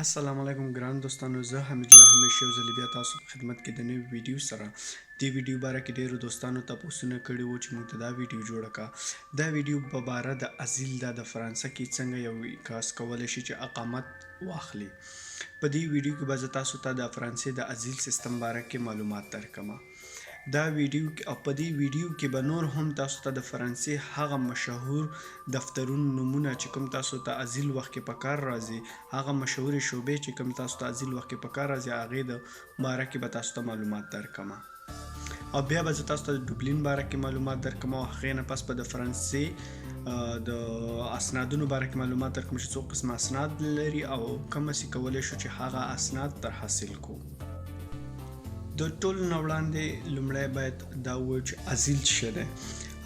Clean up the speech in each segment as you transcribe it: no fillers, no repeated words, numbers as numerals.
السلام علیکم ګران دوستانو، زه حمید الله همیش یو ځل بیا تاسو په خدمت کې د نوې ویډیو سره د ویډیو باره کې ډیرو دوستانو تاسوونه کړي وو چې موږ ته دا ویډیو جوړه کا. دا ویډیو په باره د ازیل د فرانسه کې څنګه یو کس کولی شي چې اقامت واخلي. په دې ویډیو کې به زه تاسو ته د فرانسې د ازیل سیستم باره کې معلومات درکم. دا ویډیو او په دې ویډیو کې به نور هم تاسو ته د فرانسې هغه مشهور دفترونو نومونه چې کوم تاسو ته ازیل وخت کې په کار راځي، هغه مشهورې شعبې چې کوم تاسو ته ازیل وخت کې په کار راځي، هغې د باره کې به تاسو ته معلومات درکم. او بیا به زه تاسو ته د ډوبلین باره کې معلومات درکم او هغې نه پس به د فرانسې د اسنادونو باره کې معلومات درکم چې څو قسمه اسناد لري او کوم څه کولی شو چې هغه اسناد تر حاصل کړو. د ټولو نه وړاندې لومړی باید دا ووایو چې ازیل څه دی.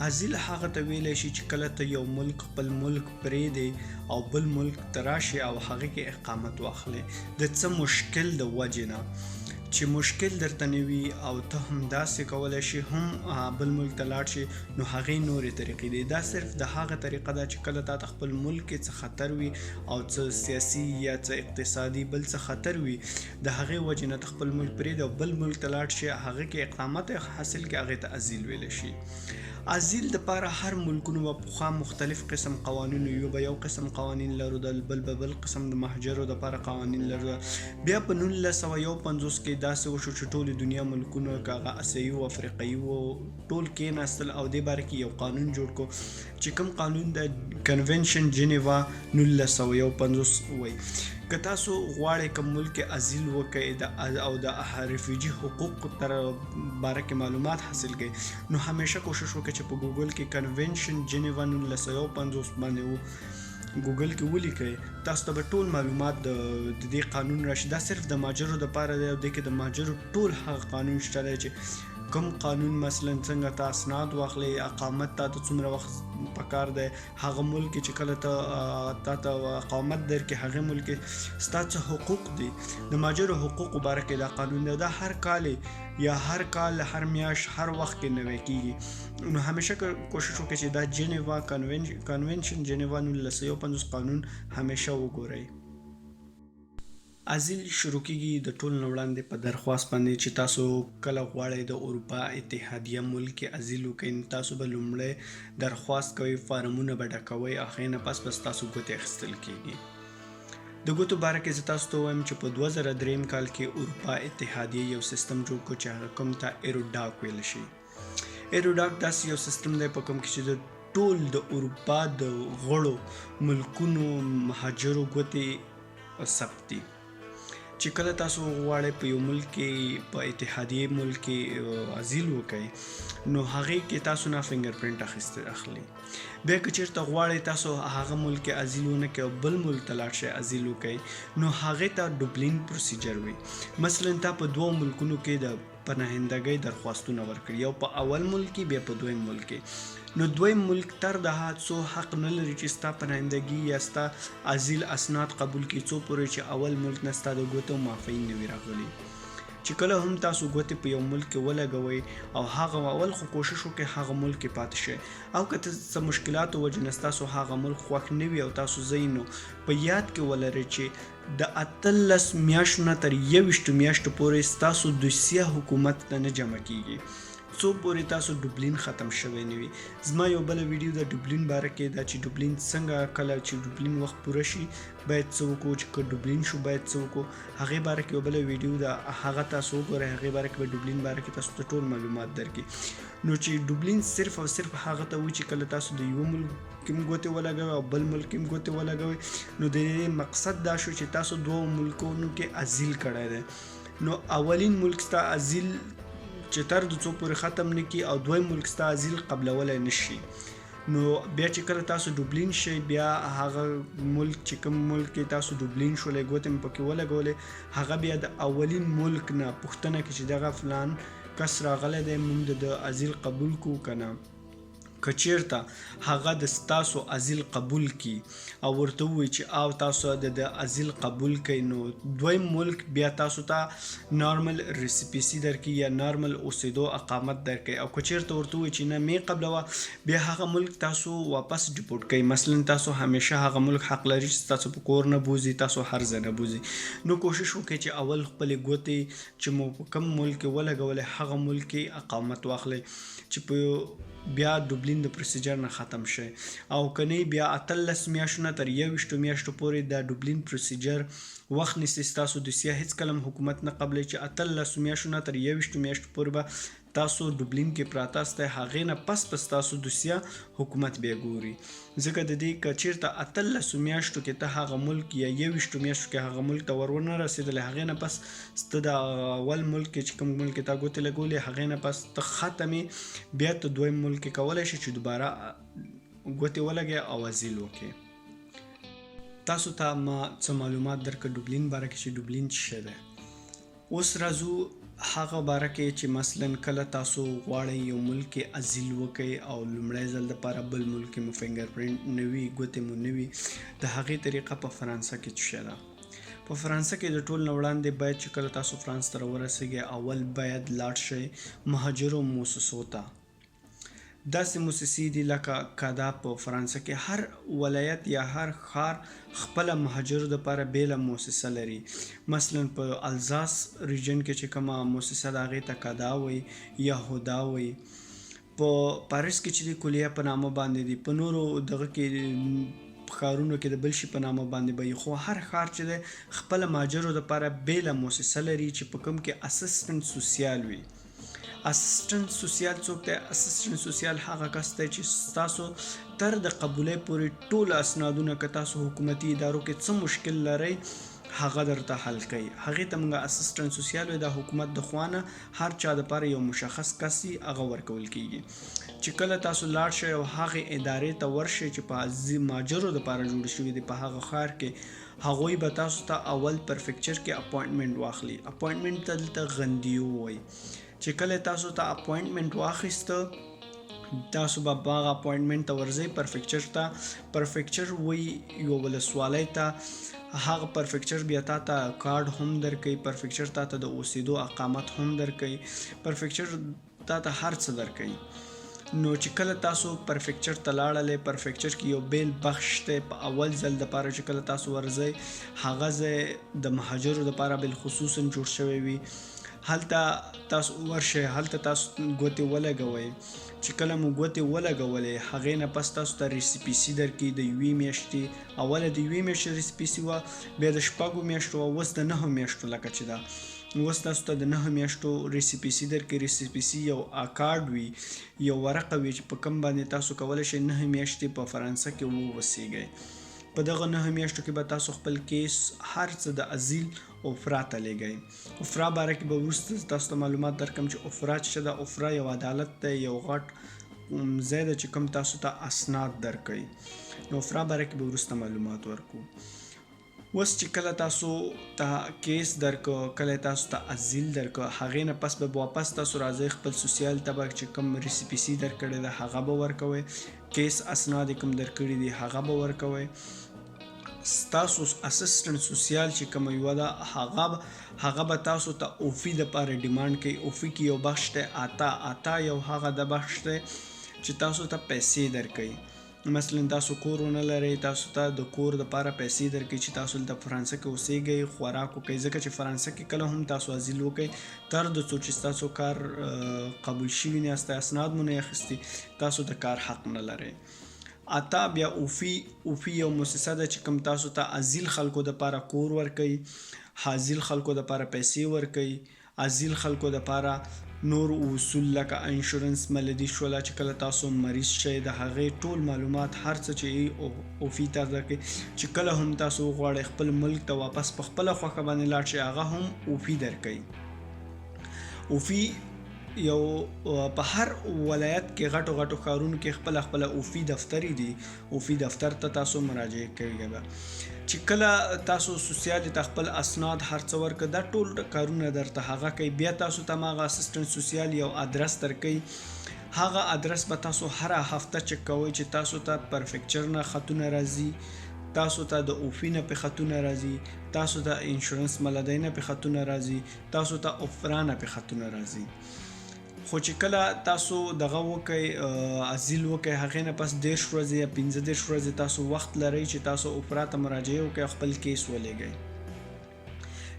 ازیل هغه ته ویلی شي چې کله ته یو ملک خپل ملک پرېږدې او بل ملک ته راشې او هغې کې اقامت واخلې د څه مشکل د وجې نه چې مشکل درته نه وي او ته هم داسې کولی شي هم بل ملک ته لاړ شي، نو هغې نورې طریقې دي. دا صرف د هغه طریقه ده چې کله تا ته خپل ملک کې څه خطر وي او څه سیاسي یا څه اقتصادي بل څه خطر وي، د هغې وجې نه ته خپل ملک پرېږدې او بل ملک ته لاړ شي، هغې کې اقامت حاصل کړي، هغې ته ازیل ویلی شي. ازیل دپاره هر ملکونو به پخوا مختلف قسم قوانین، یو به یو قسم قوانین لرو، بل به بل قسم د مهاجرو دپاره قوانین لرو. بیا په 1951 کې داسې وشو چې ټولې دنیا ملکونو که هغه اسیایي و افریقایي و ټول کېناستل او دې باره کې یو قانون جوړ کړو چې کوم قانون د کنونشن جنیوا 1951 وایي. که تاسو غواړئ کوم ملک کې ازیل وکړئ او د ریفیوجي حقوق تر باره کې معلومات حاصل کړئ، نو همیشه کوشش وکړئ چې په ګوګل کې کنونشن جنیوا 1951 باندې ګوګل کې ولیکئ، تاسو ته به ټول معلومات د دې قانون راشي. دا صرف د مهاجرو دپاره دی او دې کې د مهاجرو ټول هغه قانون شته دی چې کوم قانون مثلا څنګه تا اسناد واخلي، اقامت تا ته څومره وخت پکار دی، هغه ملک چې کله تا ته اقامت درکړي هغې ملک کې ستا څه حقوق دي. د مهاجرو حقوقو باره کې دا قانون دی. دا هر کال یا هر کال هر میاشت هر وخت کې نوی کیږي، نو همیشه کوشش وکړئ چې دا جنیوا کنونشن جنیوا 1951 قانون همیشه وګورئ. ازیل شروع کیږي د ټول نه وړاندې په درخواست باندې چې تاسو کله غواړئ د اروپا اتحادیه ملک کې ازیل وکړئ، تاسو به لومړی درخواست کوئ، فارمونه به ډکوئ، هغې نه پس تاسو ګوتې اخیستل کیږي. د ګوتو باره کې زه تاسو ته وایم چې په 2003 کال کې اروپا اتحادیه یو سیستم جوړ کړو چې هغه کوم ته ایروډاک ویل شي. ایروډاک داسې یو سیستم دی په کوم کې چې د ټول د اروپا د غړو ملکونو مهاجرو ګوتې ثبت دي. چې کله تاسو غواړئ په یو ملک کې په اتحادیه ملک کې ازیل وکړئ، نو هغې کې تاسو نه فنګر پرنټ اخلي. بیا که چېرته غواړئ تاسو هغه ملک کې ازیل ونه کړئ او بل ملک ته لاړ شئ ازیل وکړئ، نو هغې ته ډوبلین پروسیجر وي. مثلا تا په 2 ملکونو کې د پناهندګۍ درخواستونه ورکړي، یو په اول ملک کې بیا په دویم ملک کې. نو دویم ملک تر د حادثو حق نه لري چې ستا پناهندګي یا ستا ازیل اسناد قبول کړي څو پورې چې اول ملک نه ستا د ګوتو معافی نه وي راغلي. چې کله هم تاسو ګوتې په یو ملک کې ولګوئ او هغه اول خو کوشش وکړئ هغه ملک کې پاتې شئ، او که څه مشکلاتو وجې نه ستاسو هغه ملک خوښ نه وي او تاسو ځئ، نو په یاد کې ولرئ چې د 18 میاشتو نه تر 21 میاشتو پورې ستاسو دوسیه حکومت ته نه جمع کیږي څو پورې تاسو ډوبلین ختم شوی نه وي. زما یو بله ویډیو د ډوبلین باره کې دا چې ډوبلین څنګه کله چې ډوبلین وخت پوره شي باید څه وکړو، چې که ډوبلین شو باید څه وکړو، هغې باره کې یو بله ویډیو ده، هغه تاسو وګورئ. هغې باره کې به ډوبلین باره کې تاسو ته ټول معلومات درکړي. نو چې ډوبلین صرف او صرف هغه ته وایي چې کله تاسو د یو ملک کې هم ګوتې ولګوئ او بل ملک کې هم ګوتې ولګوئ، نو د دې مقصد دا شو چې تاسو 2 ملکونو کې ازیل کړی دی. نو اولین ملک ستا ازیل چې تر د څو پورې ختم نه کړي او دویم ملک ستا ازیل قبلولی نه شي، نو بیا چې کله تاسو ډوبلین شئ، بیا هغه ملک چې کوم ملک کې تاسو ډوبلین شولی ګوتې مې پکې ولګولې، هغه بیا د اولین ملک نه پوښتنه کوي چې دغه فلان کس راغلی دی، موږ د ازیل قبول کړو که نه. کچیرته هغه د ستاسو ازیل قبول کی او ورته ووایي چې او تاسو د ازیل قبول کوي نو دویم ملک بیا تاسو ته نارمل ریسیپیسي درکوي یا نارمل اوسېدو اقامت درکوي او کچیرته ورته ووایي چې نه مې قبلوه بیا هغه ملک تاسو واپس ډیپورټ کوي. مثلا تاسو همیشه هغه ملک حق لري چې تاسو په کور نه بوزي تاسو هر ځای نه بوزي نو کوشش وکړئ چې اول خپلې ګوتې چې مو په کوم ملک کې ولګولې هغه ملک کې اقامت واخلئ چې په بیا ډوبلین د پروسیجر نه ختم شي او کني بیا 18 میاشتو نه تر 21 میاشتو پورې د ډوبلین پروسیجر وخت نیسي تاسو دوسیه هیڅ کلم حکومت نه قبلې چې 18 میاشتو نه تر 21 میاشتو پورې به تاسو ډوبلین کې پراته استه هغې نه پس تاسو دوسیه حکومت بیا ګوري ځکه د دې که چیرته 18 میاشتو کې ته هغه ملک یا 21 میاشتو کې هغه ملک ته ورونه رسېدلی هغې نه پس ته د اول ملک کې چې کوم ملک کې تا ګوتې لګولې هغې نه پس ته ختمې بیا ته دویم ملک کې کولی شي چې دوباره ګوتې ولګې او ازیل وکړې. تاسو ته ما څه معلومات درکړه ډوبلین باره کې چې ډوبلین څه شی دی. اوس راځو هغه باره کې چې مثلا کله تاسو غواړئ یو ملک کې ازیل وکړئ او لومړی ځل دپاره بل ملک کې مو فنګر پرنټ نه وي ګوتې مو نه وي د هغې طریقه په فرانسه کې څه شی ده. په فرانسه کې د ټول نه وړاندې باید چې کله تاسو فرانس ته راورسېږئ اول باید لاړ شئ مهاجرو موسسو ته. داسې موسسې دي لکه کادا په فرانسه کې هر ولایت یا هر ښار خپله مهاجرو دپاره بیله موسسه لري. مثلا په الزاس ریجن کې چې کومه موسسه ده هغې ته کادا وایي یا هودا وایي. په پاریس کې چې د کلیه په نامه باندې دي په نورو دغه کې ښارونو کې د بل شي په نامه باندې به خو هر ښار چې دی خپله مهاجرو دپاره بیله موسسه لري چې په کوم کې اسسټنټ سوسیال وي. اسسټنټ سوسیال څوک دی؟ اسسټنټ سوسیال هغه کس دی چې ستاسو تر د قبولۍ پورې ټول اسنادونه که تاسو حکومتي ادارو کې څه مشکل لرئ هغه درته حل کوي. هغې ته موږ اسسټنټ سوسیال وایي. د حکومت د خوا نه هر چا دپاره یو مشخص کس هغه ورکول کیږي چې کله تاسو لاړ شئ او هغې ادارې ته ورشئ چې په مهاجرو دپاره جوړې شوي دي په هغه ښار کې هغوی به تاسو ته اول پرفیکچر کې اپوینټمنټ واخلي. اپوینټمنټ ته دلته غندیو وایي چې کله تاسو ته اپوینټمنټ واخیسته تاسو به هغه اپوینټمنټ ته ورځئ پرفیکچر ته. پرفیکچر وایي یو ولسوالۍ ته هغه پرفیکچر بیا تا ته کارډ هم درکوي. پرفیکچر تا ته د اوسېدو اقامت هم درکوي. پرفیکچر تا ته هر څه درکوي. نو چې کله تاسو پرفیکچر ته لاړلې پرفیکچر کې یو بیل بخش دی په اول ځل دپاره چې کله تاسو ورځئ هغه ځای د مهاجرو دپاره بالخصوصا جوړ شوی وي. هلته تاسو ورشئ هلته تاسو ګوتې ولګوئ چې کله مو ګوتې ولګولې هغې نه پس تاسو ته ریسیپیسي درکوي د 1 میاشتې اوله د 1 میاشتې ریسیپیسي وه بیا د 6 میاشتو وه اوس د 9 میاشتو لکه چې ده اوس تاسو ته د 9 میاشتو ریسیپیسي درکوي. ریسیپیسي یو کارډ وي یو ورقه وي چې په کوم باندې تاسو کولی شئ 9 میاشتې په فرانسه کې واوسیږئ. په دغه 9 میاشتو کې به تاسو خپل کیس هر څه د ازیل اوفرا ته لیږئ. اوفرا باره کې به وروسته تاسو ته معلومات درکړم چې اوفرا څه ده. اوفرا یو عدالت دی یو غټ ځای ده چې کوم تاسو ته اسناد درکوي. نو اوفرا باره کې به وروسته معلومات ورکو. اوس چې کله تاسو ته کیس درکو کله تاسو ته ازیل درکو هغې نه پس به واپس تاسو راځئ خپل سوسیال ته به چې کوم ریسیپیسي درکړې ده هغه به ورکوئ. کیس اسناد کوم درکړي دي هغه به ورکوئ. ستاسو اسسټنټ سوسیال چې کومه یوه ده هغه به تاسو ته اوفي دپاره ډیمانډ کوي. اوفي کې یو بخش دی آتا یو هغه د بخش دی چې تاسو ته پیسې درکوي. مثلا تاسو کور ونه لرئ تاسو ته د کور دپاره پیسې درکوي چې تاسو دلته فرانسه کې اوسیږئ خوراک وکړئ ځکه چې فرانسه کې کله هم تاسو ازیل وکړئ تر د څو چې ستاسو کار قبول شوي نه یاست اسناد مو نه اخیستي تاسو د کار حق نه لرئ. اتا بیا اوفي یو موسسه ده چې کوم تاسو ته ازیل خلکو دپاره کور ورکوي حاضل خلکو دپاره پیسې ورکوي. ازیل خلکو دپاره نور اصول لکه انشورنس ملدي شوله چې کله تاسو مریض شئ د هغې ټول معلومات هر څه چې اوفي ته درکوي چې کله هم تاسو وغواړئ خپل ملک ته واپس په خپله خوښه باندې لاړ شئ هغه هم اوفي درکوي. اوفي یو په هر ولایت کې غټو ښارونو کې خپله اوفي دفترې دي. اوفي دفتر ته تاسو مراجعه کوئ به چې کله تاسو سوسیال ته خپل اسناد هر څه ورکړه دا ټول کارونه درته هغه کوي. بیا تاسو ته هغه اسسټنټ سوسیال یو ادرس درکوي هغه ادرس به تاسو هر هفته چک کوئ چې تاسو ته پرفیکچر نه خطونه راځي، تاسو ته د اوفی نه په خطونه راځي، تاسو ته انشورنس ملدی نه په خطونه راځي، تاسو ته اوفپرا نه په خطونه راځي. خو چې کله تاسو دغه وکئ ازیل وکئ هغې نه پس 10 ورځې یا 15 ورځې تاسو وخت لرئ چې تاسو اوفپرا ته مراجعه وکئ، خپل کیس ولېږئ.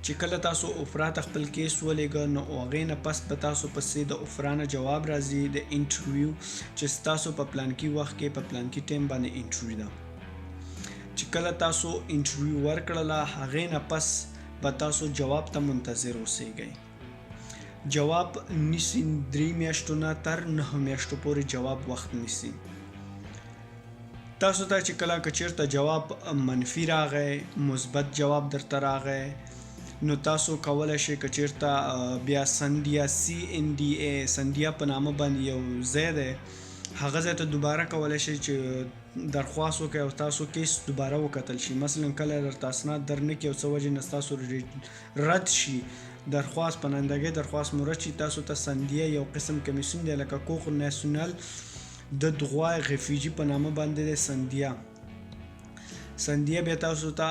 چې کله تاسو اوفپرا ته خپل کیس ولېږه نو هغې نه پس به تاسو پسې د اوفپرا نه جواب راځي د انټرویو چې ستاسو په پلانکي وخت کې په پلانکي ټایم باندې انټرویو ده. چې کله تاسو انټرویو ورکړله هغې نه پس به تاسو جواب ته منتظر اوسئ. جواب نیسي 3 میاشتو نه تر 9 میاشتو پورې جواب وخت نیسي. تاسو ته چې کله که چېرته جواب منفي راغی، مثبت جواب درته راغی، نو تاسو کولی شئ که چېرته بیا سندیا CNDA سندیا په نامه باندې یو ځای دی، هغه ځای ته دوباره کولی شئ چې درخواست وکړئ او تاسو کیس دوباره وکتل شي. مثلا کله درته اسناد در نه کړي او څه وجې نه ستاسو رد شي درخواست، پناهندګۍ درخواست مو رد شي، تاسو ته سندیا یو قسم کمیسیون دی لکه کوق ناسیونال د دغوای غفیجي په نامه باندې دی سندیا. سندیا بیا تاسو ته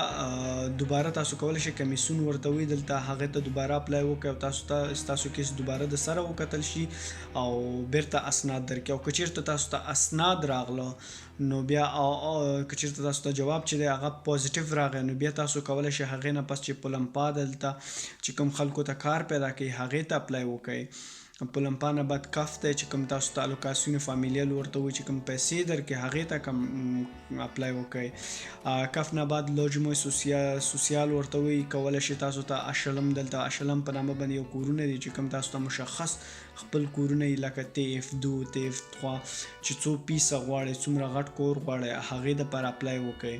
دوباره تاسو کولی شئ کمیسیون ورته وي دلته هغې ته دوباره اپلای وکړئ او تاسو ته ستاسو کیس دوباره د سره وکتل شي او بیرته اسناد درکړي. او که چېرته تاسو ته اسناد راغله نو بیا که چېرته تاسو ته جواب چې دی هغه پازیټیو راغی نو بیا تاسو کولی شئ هغې نه پس چې پلمپا دلته چې کوم خلکو ته کار پیدا کوي هغې ته اپلای وکړئ. پلمپا نه بعد کف دی چې کوم تاسو ته الوکاسیون فامیلیل ورته وایي چې کوم پیسې درکړي هغې ته کوم اپلای وکړئ. کف نه بعد لوجمو سوسیال ورته وایي، کولی شئ تاسو ته اشلم دلته اشلم په نامه باندې یو کورونه دي چې کوم تاسو ته مشخص خپل کورونه یي لکه TF2 TF3 چې څو پیسه غواړئ څومره غټ کور غواړئ هغې دپاره اپلای وکړئ.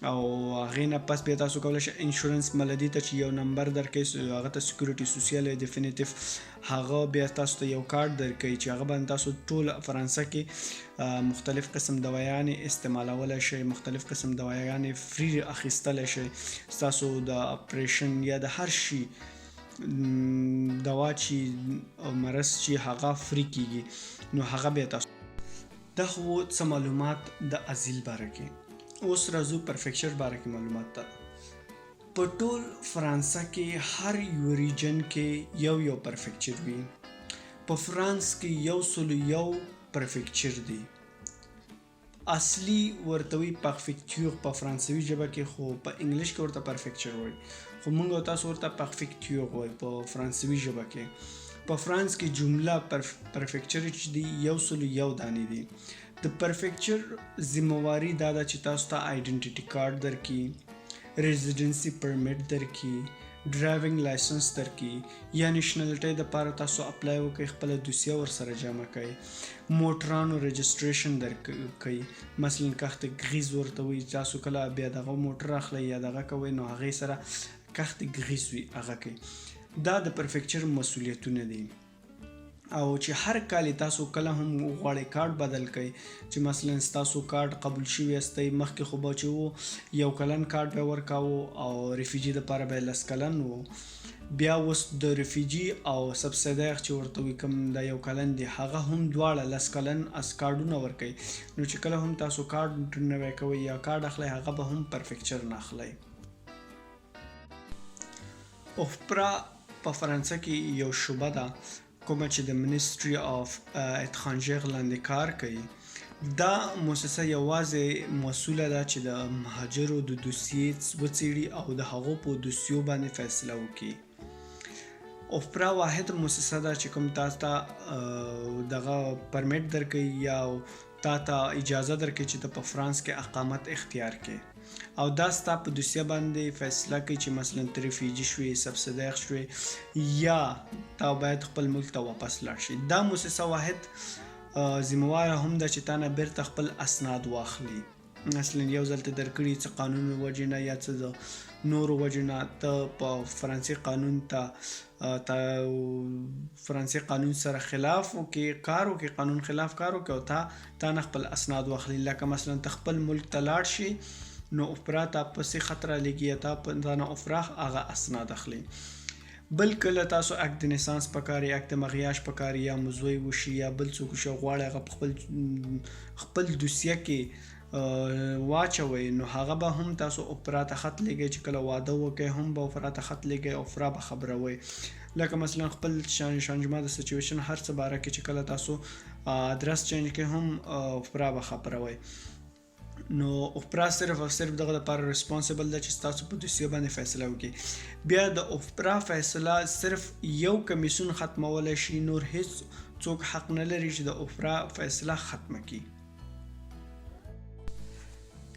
او هغې نه پس بیا تاسو کولی شئ انشورنس ملدي ته چې یو نمبر درکوي هغه ته سکیورټي سوسیال ډیفینیټیو هغه بیا تاسو ته یو کارت درکوي چې هغه باندې تاسو ټول فرانسه کې مختلف قسم دوايانې استعمالولی شئ، مختلف قسم دوايانې فری اخیستلی شئ. ستاسو د اپریشن یا د هر شي دوا چې مرض چې هغه فری کیږي نو هغه بیا تاسو. دا خو څه معلومات د ازیل باره کې. اوس راځو پرفیکچر باره کې معلومات ته. په ټول فرانسه کې هر یو ریجن کې یو پرفیکچر وي. په فرانس کې 101 پرفیکچر دی. اصلي ورته وي پرفیکچر په فرانسوي ژبه کې، خو په انګلیش کې ورته پرفیکچر وایي، خو موږ او تاسو ورته پرفیکچر وایو په فرانسوي ژبه کې. په فرانس کې جمله پرفیکچر چې دی 101 دانې دي. د پرفیکچر ذمہواری دا ده چې تاسو ته آیډنټیټي کارت درکړي، ریزیډنسي پرمیټ درکړي، ډرایوینګ لایسنس درکړي یا نیشنلټۍ دپاره تاسو اپلای وکړئ، خپله دوسیه ورسره جمع کړئ، موټرانو رجسټریشن درکوي. مثلا کښت غیز ورته وایي، تاسو کله بیا دغه موټر اخلئ یا دغه کوئ نو هغې سره کښت غیز وي هغه کوي. دا د پرفیکچر مسؤلیتونه دي. او چې هر کال تاسو کله هم غواړئ کارت بدل کړئ چې مثلا ستاسو کارت قبول شوی استئ، مخکې خو به چې و 1 کلن کارت به ورکاوه او ریفیجي دپاره به 10 کلن و. بیا اوس د ریفیجي او سبسیډیر چې ورته وي کوم د 1 کلن دی هغه هم دواړه 10 کلن اس کارډونه ورکوي. نو چې کله هم تاسو کارت نوی کوئ یا کارت اخلئ هغه به هم پرفیکچر نه اخلئ. اوفپرا په فرانسه کې یو شعبه ده کومه چې د منیسټري آف اترانجیر لاندې کار کوي. دا مؤسسه یوازې مسؤله ده چې د مهاجرو د دوسیې وڅېړي او د هغو په دوسیو باندې فیصله وکړي. اوفپرا واحد مؤسسه ده چې کوم تاسو ته دغه پرمیټ درکوي یا تا ته اجازه درکوي چې ته په فرانس کې اقامت اختیار کړې او دا ستا په دوسیه باندې فیصله کوي چې مثلا ته ریفیجي شوې، سبسیډیر شوې یا تا باید خپل ملک ته واپس لاړ شي. دا مؤسسه واحد ذمہواره هم ده چې تا نه بیرته خپل اسناد واخلي. مثلا یو ځل ته درکړي څه قانون وجې نه یا څه د نورو وجې نه ته په فرانسې قانون فرانسې قانون سره خلاف وکړي، کار وکړي، قانون خلاف کار وکړي او تا نه خپل اسناد واخلي. لکه مثلا ته خپل ملک ته لاړ شي نو اوفپرا ته پسې خط رالیږي یا تا نه اوفپرا هغه اسناد اخلي. بل کله تاسو اکت د نسانس پکاري اکت د مغیاش پکاري یا مزوی وشي یا بل څوک شي غواړي هغه خپل دوسیه کې واچوي نو هغه به هم تاسو اوپرا ته خط لګي چې کله واده وکړي هم به اوپرا ته خط لګي اوپرا به خبروي لکه مثلا خپل شانجما د سچويشن هر څه باره کې چې کله تاسو ادرس چینج کې هم اوپرا به خبروي نو اوپرا صرف او صرف دغه لپاره ریسپانسیبل ده چې تاسو په دوسیه باندې فیصله وکړي بیا د اوپرا فیصله صرف یو کمیسیون ختمولای شي نور هیڅ څوک حق نه لري چې د اوپرا فیصله ختمه کړي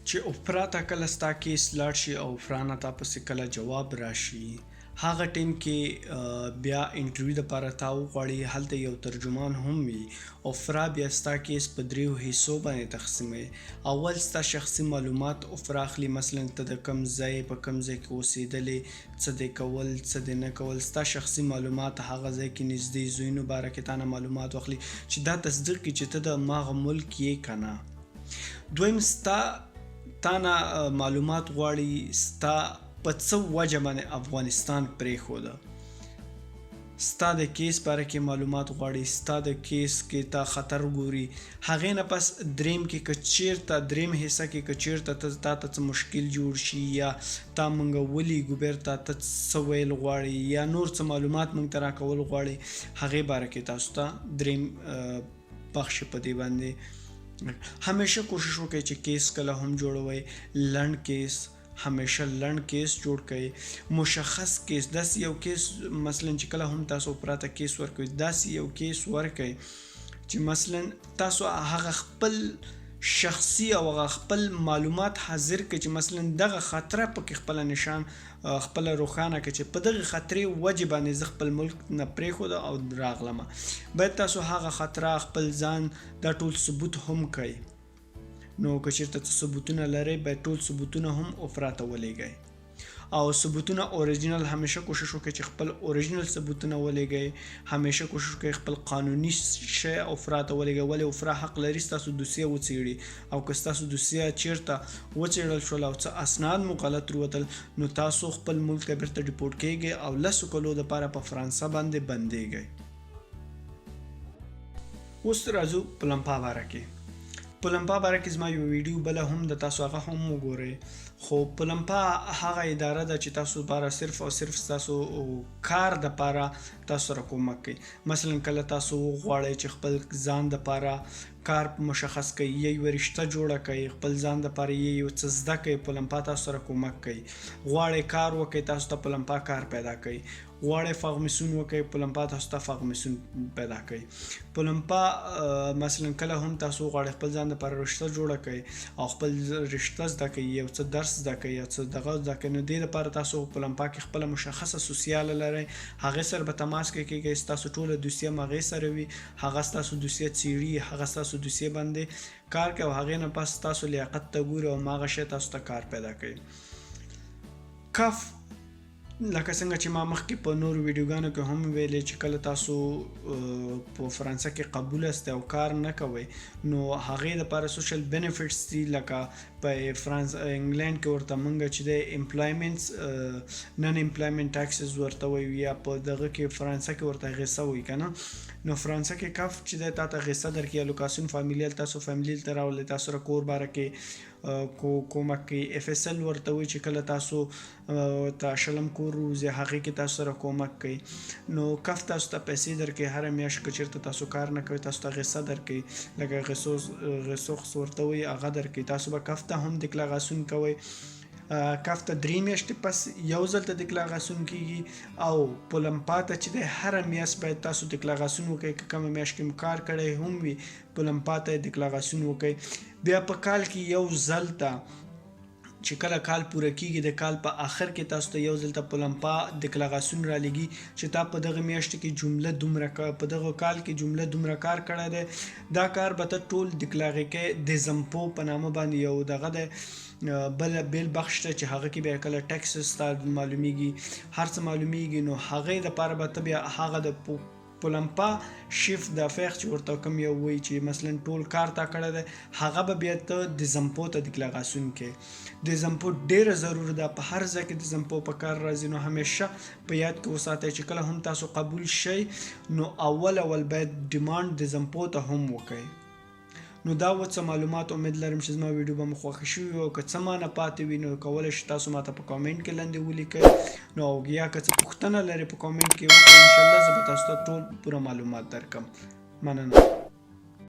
چې اوپرا ته کله ستا کیس لاړ شي او اوپرا نه تاسو کله جواب راشي هغه ټیم کې بیا انټرویو لپاره تا وغواړي هلته یو ترجمان هم وي اوپرا بیا ستا کیس په دریو حصو باندې تقسیموي اول ستا شخصي معلومات اوپرا اخلي مثلا ته د کوم ځای په کوم ځای کې اوسېدلې څه دې کول څه دې نه کول ستا شخصي معلومات هغه ځای کې نږدې زوینو باره کې تا نه معلومات واخلي چې دا تصدیق کړي چې ته د هماغه ملک یې که نه دویم ستا تا نه معلومات غواړي ستا په څه وجه باندې افغانستان پرېښوده ستا د کیس باره کې معلومات غواړي ستا د کیس کې تا خطر ګوري هغې نه پس دریم کې که چیرته دریم حصه کې که چیرته تا ته څه مشکل جوړ شي یا تا موږ ولیږو بیرته ته څه ویل غواړي یا نور څه معلومات موږ ته راکول غواړي هغې باره کې تاسو ته دریم بخش په دې باندې همیشه کوشش وکړئ چې کیس کله هم جوړوئ لنډ کیس همیشه لنډ کیس جوړ کړئ مشخص کیس داسې یو کیس مثلا چې کله هم تاسو پراته کیس ورکوئ داسې یو کیس ورکړئ چې مثلا تاسو هغه خپل شخصي او هغه خپل معلومات حاضر کړئ چې مثلا دغه خطره پکې خپل نشان خپل روښانه کړئ چې په دغه خطرې وجې باندې زه خپل ملک نه پرېښوده او راغلمه باید تاسو هغه خطره خپل ځان دا ټول ثبوت هم کړئ نو که چیرته څه ثبوتونه لرئ باید ټول ثبوتونه هم اوپرا ته ولېږئ او ثبوتونه اوریجنل همیشه کوشش وکړئ چې خپل اوریجنل ثبوتونه ولېږئ همیشه کوشش وکړئ خپل قانوني شی اوپرا ته ولېږئ ولې اوپرا حق لري ستاسو دوسیه وڅېړي او که ستاسو دوسیه چیرته وڅېړل شول او څه اسناد مو غلط وروتل نو تاسو خپل ملک ته بیرته ډیپورټ کیږئ او لسو کلو دپاره په فرانسه باندې بندېږئ اوس راځو په لمپا باره کې په لمپا باره کې زما یو ویډیو بله هم د تاسو هغه هم وګورئ خو په لمپا هغه اداره ده چې تاسو لپاره صرف او صرف ستاسو کار دپاره تاسو سره کومک کوي مثلا کله تاسو وغواړئ چې خپل ځان دپاره کار مشخص کوي یا یوه رشته جوړه کوي خپل ځان دپاره یو څه زده کوي په لمپا تاسو سره کومک کوي غواړئ کار وکړئ تاسو ته په لمپا کار پیدا کوي غواړئ فغمسون وکړئ په لمپا تاسو ته فغمسون پیدا کوي په لمپا مثلا کله هم تاسو غواړئ خپل ځان دپاره رشته جوړه کوي او خپل رشته زده کوي یو څه درس زده کوي یا څه دغه زده کوي نو دې دپاره تاسو په لمپا کې خپله مشخصه سوسیاله لرئ هغې سره به تماس کې کېږئ ستاسو ټوله دوسیه هم هغې سره وي هغه ستاسو دوسیه څېړي هغه ستاسو دوسیه باندې کار کوي او هغې نه پس تاسو لیاقت ته ګوري او هماغه شی تاسو ته کار پیدا کوي کف لکه څنګه چې ما مخکې په نورو ویډیوګانو کې هم ویلې چې کله تاسو په فرانسه کې قبول استئ او کار نه کوئ نو هغې دپاره سوشل بینیفټس دي لکه په انګلینډ کې ورته موږ چې دی امپلایمنټس نن امپلایمنټ ټاکسز ورته وایو یا په دغه کې فرانسه کې ورته غیسه وایي که نه نو فرانسه کې کف چې دی تا ته غیسه درکړي لوکاسیون فامیلیل تاسو فامیلیل ته راولئ تاسو سره کور باره کې کومک کوي اف اس ال ورته وایي چې کله تاسو ته شلم کور وځي هغې کې تاسو سره کومک کوي نو کف تاسو ته پیسې درکوي هره میاشت که چېرته تاسو کار نه کوئ تاسو ته غیسه درکوي لکه غیسوخس ورته وایي هغه درکوي تاسو به کف ته هم دیکلاغاسون کوئ کف ته 3 میاشتې پس یو ځل ته دیکلاغاسون کیږي او په لمپا ته چې دی هره میاشت باید تاسو دیکلاغاسون وکړئ که کومه میاشت کې مو کار کړی هم وي په لمپا ته دیکلاغاسون وکړئ بیا په کال کې یو ځل ته چې کله کال پوره کیږي د کال په آخر کې تاسو ته یو ځل ته په لمپا دیکلاغاسون رالیږي چې تا په دغه میاشت کې جمله دومره په دغه کال کې جمله دومره کار کړی دی دا کار به ته ټول دیکلاغې کوې د زمپو په نامه باندې یو دغه دی بیل بخش ته چې هغه کې بیا کله ټیکس ستا معلومیږي هر څه معلومیږي نو هغې دپاره به ته بیا هغه د پولمپا شیف د افیخ چې ورته کوم یو وایي چې مثلا ټول کار تا کړی دی هغه به بیا ته د زمپو ته دګلغاسون کې د زمپو ډیره ضرور ده په هر ځای کې د زمپو په کار راځي نو همیشه په یاد کې وساتئ چې کله هم تاسو قبول شئ نو اول باید ډیمانډ د زمپو ته هم وکړئ. نو دا و څه معلومات امید لرم چې زما ویډیو به مو خوښه شوي وي او که څه مانه پاتې وي نو کولی شئ تاسو ماته په کامنټ کې لاندې ولیکئ نو او یا که څه پوښتنه لرئ په کامنټ کې وکړئ انشاءالله زه به تاسو ته ټول پوره معلومات درکړم. مننه.